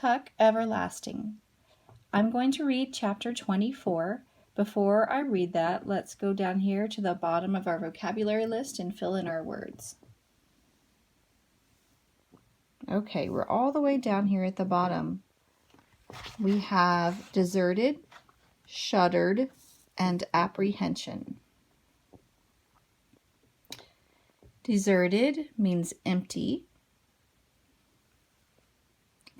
Tuck everlasting. I'm going to read chapter 24. Before I read that, let's go down here to the bottom of our vocabulary list and fill in our words. Okay, we're all the way down here at the bottom. We have deserted, shuddered, and apprehension. Deserted means empty.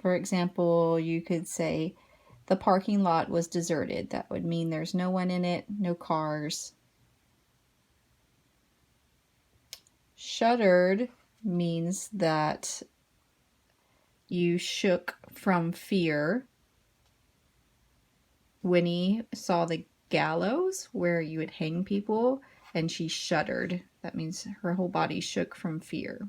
For example, you could say the parking lot was deserted. That would mean there's no one in it, no cars. Shuddered means that you shook from fear. Winnie saw the gallows where you would hang people, and she shuddered. That means her whole body shook from fear.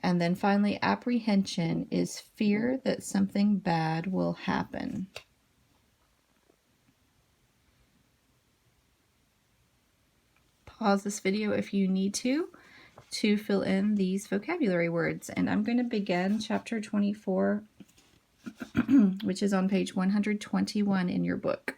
And then finally, apprehension is fear that something bad will happen. Pause this video if you need to fill in these vocabulary words. And I'm going to begin chapter 24, which is on page 121 in your book.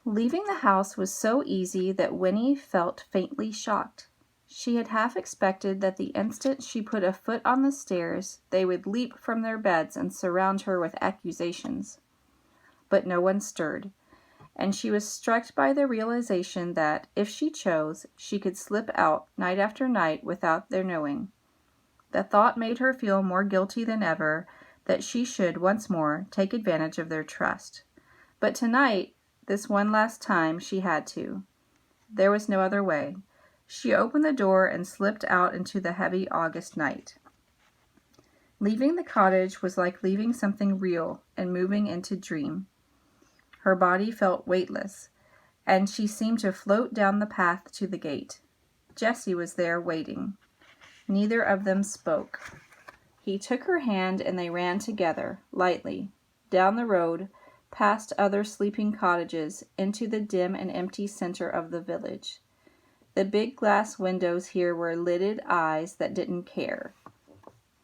Leaving the house was so easy that Winnie felt faintly shocked. She had half expected that the instant she put a foot on the stairs, they would leap from their beds and surround her with accusations. But no one stirred, and she was struck by the realization that, if she chose, she could slip out night after night without their knowing. The thought made her feel more guilty than ever that she should once more take advantage of their trust. But tonight, this one last time, she had to. There was no other way. She opened the door and slipped out into the heavy August night. Leaving the cottage was like leaving something real and moving into dream. Her body felt weightless, and she seemed to float down the path to the gate. Jesse was there waiting. Neither of them spoke. He took her hand and they ran together, lightly, down the road, past other sleeping cottages, into the dim and empty center of the village. The big glass windows here were lidded eyes that didn't care.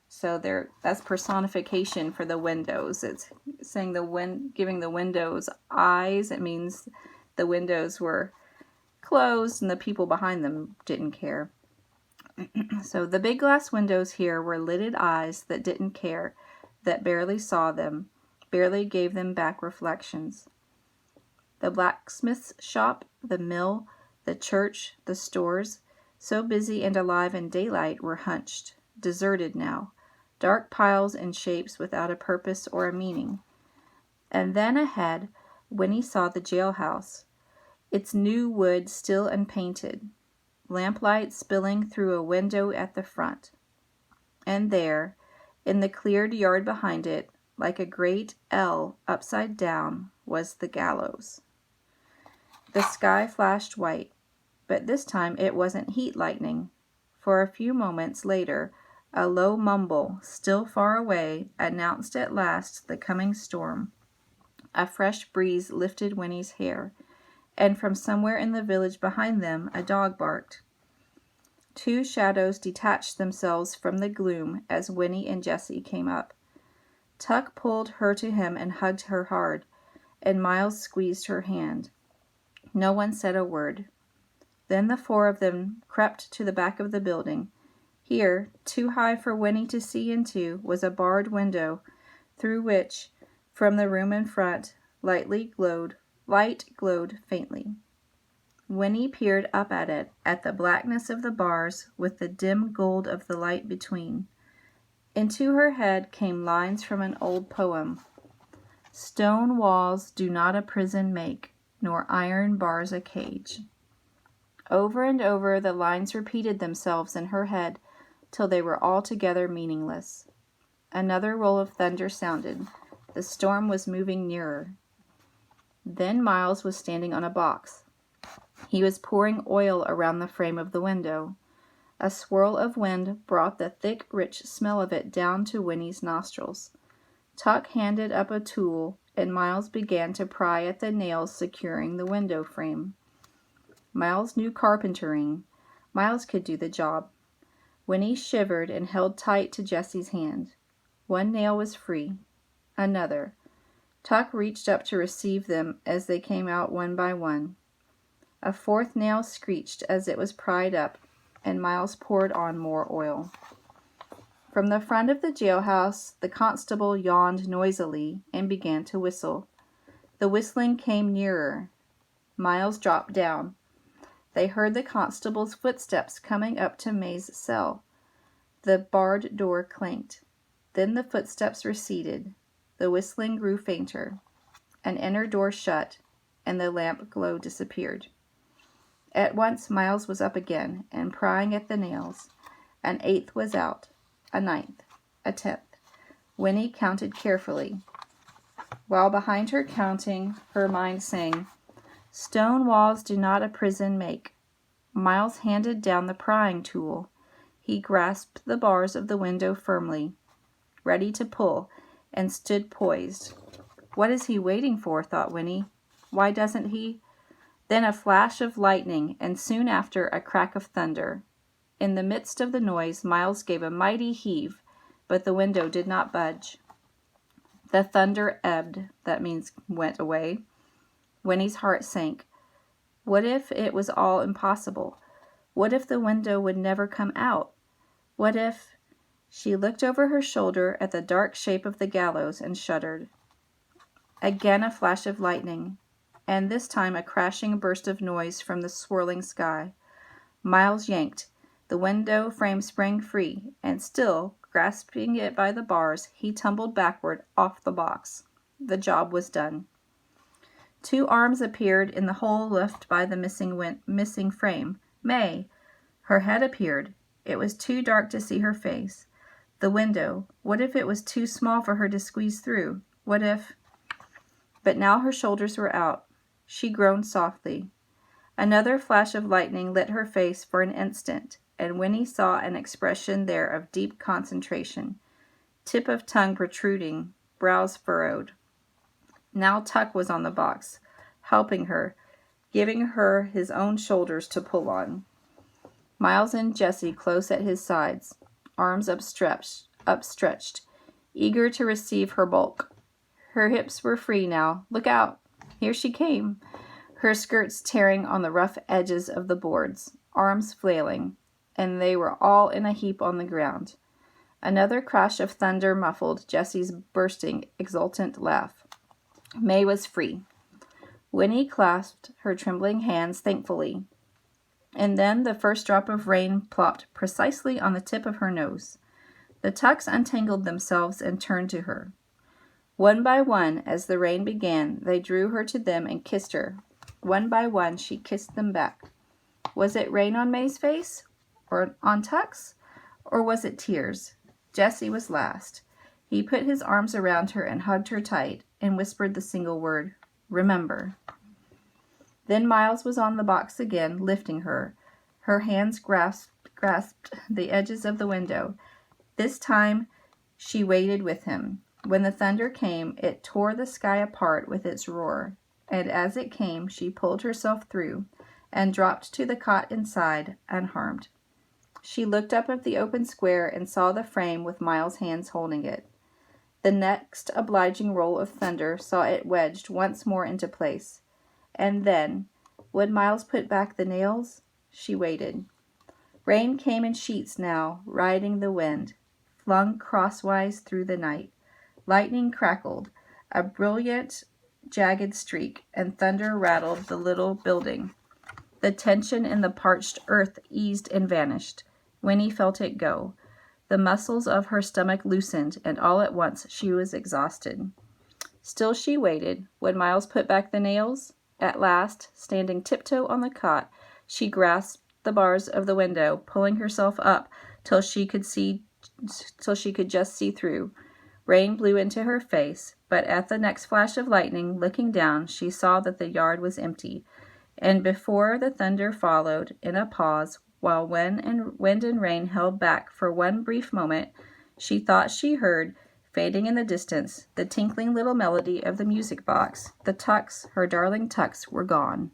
So that's personification for the windows. It's saying giving the windows eyes. It means the windows were closed and the people behind them didn't care. So the big glass windows here were lidded eyes that didn't care, that barely saw them, barely gave them back reflections. The blacksmith's shop, the mill, the church, the stores, so busy and alive in daylight, were hunched, deserted now, dark piles and shapes without a purpose or a meaning. And then ahead, Winnie saw the jailhouse, its new wood still unpainted, lamplight spilling through a window at the front. And there, in the cleared yard behind it, like a great L upside down, was the gallows. The sky flashed white, but this time it wasn't heat lightning. For a few moments later, a low mumble, still far away, announced at last the coming storm. A fresh breeze lifted Winnie's hair, and from somewhere in the village behind them a dog barked. Two shadows detached themselves from the gloom as Winnie and Jessie came up. Tuck pulled her to him and hugged her hard, and Miles squeezed her hand. No one said a word. Then the four of them crept to the back of the building. Here, too high for Winnie to see into, was a barred window, through which, from the room in front, light glowed faintly. Winnie peered up at it, at the blackness of the bars, with the dim gold of the light between. Into her head came lines from an old poem. Stone walls do not a prison make, nor iron bars a cage. Over and over the lines repeated themselves in her head till they were altogether meaningless. Another roll of thunder sounded. The storm was moving nearer. Then Miles was standing on a box. He was pouring oil around the frame of the window. A swirl of wind brought the thick, rich smell of it down to Winnie's nostrils. Tuck handed up a tool, and Miles began to pry at the nails securing the window frame. Miles knew carpentering. Miles could do the job. Winnie shivered and held tight to Jessie's hand. One nail was free. Another. Tuck reached up to receive them as they came out one by one. A fourth nail screeched as it was pried up, and Miles poured on more oil. From the front of the jailhouse, the constable yawned noisily and began to whistle. The whistling came nearer. Miles dropped down. They heard the constable's footsteps coming up to May's cell. The barred door clanked. Then the footsteps receded. The whistling grew fainter. An inner door shut, and the lamp glow disappeared. At once Miles was up again and prying at the nails. An eighth was out, a ninth, a 10th. Winnie counted carefully, while behind her counting, her mind sang, "Stone walls do not a prison make." Miles handed down the prying tool. He grasped the bars of the window firmly, ready to pull, and stood poised. "What is he waiting for?" thought Winnie. "Why doesn't he—" Then a flash of lightning, and soon after a crack of thunder. In the midst of the noise, Miles gave a mighty heave, but the window did not budge. The thunder ebbed, that means went away. Winnie's heart sank. What if it was all impossible? What if the window would never come out? What if— She looked over her shoulder at the dark shape of the gallows and shuddered. Again a flash of lightning, and this time a crashing burst of noise from the swirling sky. Miles yanked. The window frame sprang free, and still, grasping it by the bars, he tumbled backward off the box. The job was done. 2 arms appeared in the hole left by the missing frame. May! Her head appeared. It was too dark to see her face. The window. What if it was too small for her to squeeze through? What if— But now her shoulders were out. She groaned softly. Another flash of lightning lit her face for an instant, and Winnie saw an expression there of deep concentration. Tip of tongue protruding, brows furrowed. Now Tuck was on the box, helping her, giving her his own shoulders to pull on. Miles and Jessie close at his sides, arms upstretched, eager to receive her bulk. Her hips were free now. Look out! Here she came, her skirts tearing on the rough edges of the boards, arms flailing, and they were all in a heap on the ground. Another crash of thunder muffled Jessie's bursting, exultant laugh. May was free. Winnie clasped her trembling hands thankfully, and then the first drop of rain plopped precisely on the tip of her nose. The Tucks untangled themselves and turned to her. One by one, as the rain began, they drew her to them and kissed her. One by one, she kissed them back. Was it rain on May's face? Or on Tuck's? Or was it tears? Jessie was last. He put his arms around her and hugged her tight, and whispered the single word, "Remember." Then Miles was on the box again, lifting her. Her hands grasped the edges of the window. This time she waited with him. When the thunder came, it tore the sky apart with its roar, and as it came, she pulled herself through and dropped to the cot inside, unharmed. She looked up at the open square and saw the frame with Miles' hands holding it. The next obliging roll of thunder saw it wedged once more into place. And then, would Miles put back the nails? She waited. Rain came in sheets now, riding the wind, flung crosswise through the night. Lightning crackled, a brilliant, jagged streak, and thunder rattled the little building. The tension in the parched earth eased and vanished. Winnie felt it go. The muscles of her stomach loosened, and all at once she was exhausted. Still she waited. Would Miles put back the nails? At last, standing tiptoe on the cot, she grasped the bars of the window, pulling herself up till she could just see through. Rain blew into her face, but at the next flash of lightning, looking down, she saw that the yard was empty, and before the thunder followed, in a pause, while wind and rain held back for one brief moment, she thought she heard, fading in the distance, the tinkling little melody of the music box. The Tucks, her darling Tucks, were gone.